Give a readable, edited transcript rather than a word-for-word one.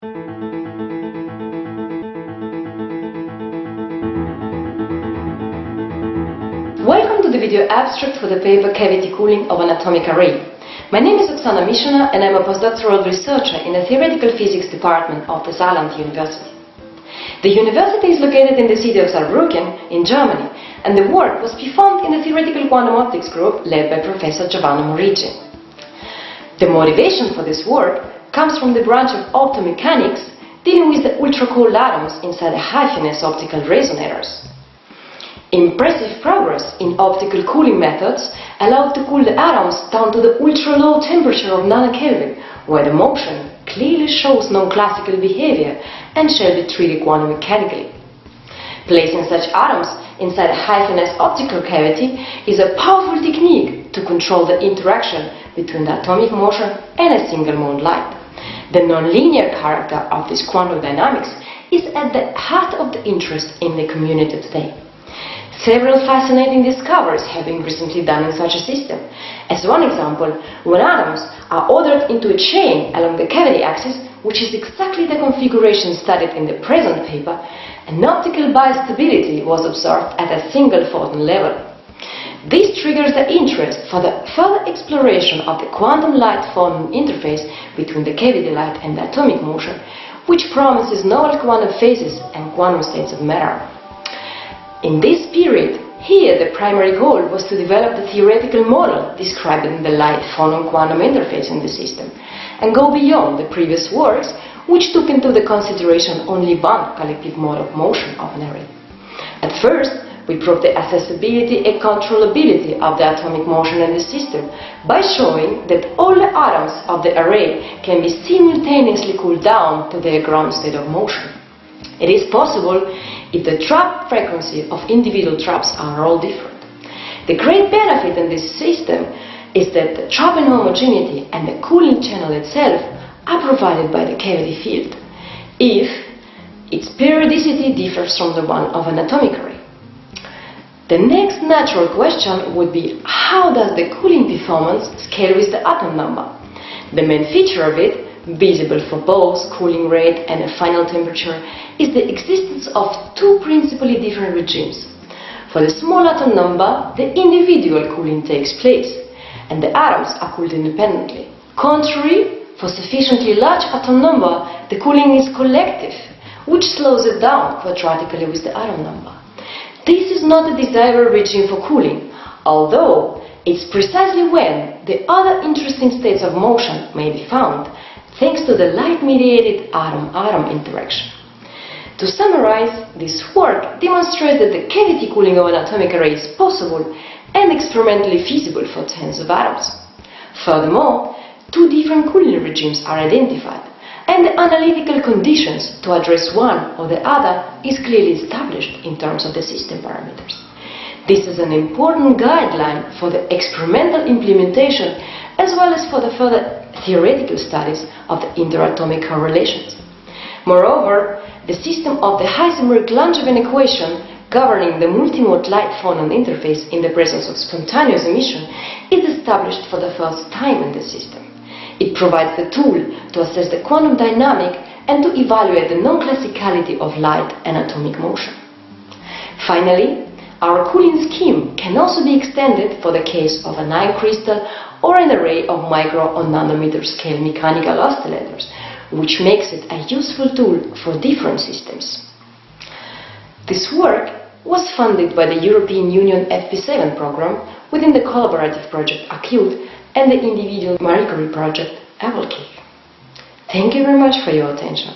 Welcome to the video abstract for the paper Cavity Cooling of an Atomic Array. My name is O S Mishina and I'm a postdoctoral researcher in the Theoretical Physics department of the Saarland University. The university is located in the city of Saarbrücken in Germany, and the work was performed in the Theoretical Quantum Optics group led by Professor Giovanni Morici. The motivation for this work comes from the branch of optomechanics dealing with the ultra-cold atoms inside the high-finesse optical resonators. Impressive progress in optical cooling methods allowed to cool the atoms down to the ultra-low temperature of nanokelvin, where the motion clearly shows non-classical behavior and shall be treated quantum mechanically. Placing such atoms inside a high-finesse optical cavity is a powerful technique to control the interaction between the atomic motion and a single mode light. The non-linear character of this quantum dynamics is at the heart of the interest in the community today. Several fascinating discoveries have been recently done in such a system. As one example, when atoms are ordered into a chain along the cavity axis, which is exactly the configuration studied in the present paper, an optical bistability was observed at a single photon level. This triggers the interest for the further exploration of the quantum light-photon interface between the cavity light and the atomic motion, which promises novel quantum phases and quantum states of matter. In this period, here the primary goal was to develop the theoretical model described in the light-photon quantum interface in the system, and go beyond the previous works, which took into the consideration only one collective mode of motion of an array. At first, we proved the accessibility and controllability of the atomic motion in the system by showing that all the atoms of the array can be simultaneously cooled down to their ground state of motion. It is possible if the trap frequency of individual traps are all different. The great benefit in this system is that the trap inhomogeneity and the cooling channel itself are provided by the cavity field, if its periodicity differs from the one of an atomic array. The next natural question would be, how does the cooling performance scale with the atom number? The main feature of it, visible for both cooling rate and a final temperature, is the existence of two principally different regimes. For the small atom number, the individual cooling takes place, and the atoms are cooled independently. Contrary, for sufficiently large atom number, the cooling is collective, which slows it down quadratically with the atom number. This is not a desirable regime for cooling, although it's precisely when the other interesting states of motion may be found, thanks to the light-mediated atom-atom interaction. To summarize, this work demonstrates that the cavity cooling of an atomic array is possible and experimentally feasible for tens of atoms. Furthermore, two different cooling regimes are identified, and the analytical conditions to address one or the other is clearly established in terms of the system parameters. This is an important guideline for the experimental implementation as well as for the further theoretical studies of the interatomic correlations. Moreover, the system of the Heisenberg-Langevin equation governing the multimode light-photon interface in the presence of spontaneous emission is established for the first time in the system. It provides the tool to assess the quantum dynamic and to evaluate the non-classicality of light and atomic motion. Finally, our cooling scheme can also be extended for the case of an ion crystal or an array of micro or nanometer scale mechanical oscillators, which makes it a useful tool for different systems. This work was funded by the European Union FP7 program within the collaborative project Acute and the individual Marie Curie project Evolcave. Thank you very much for your attention.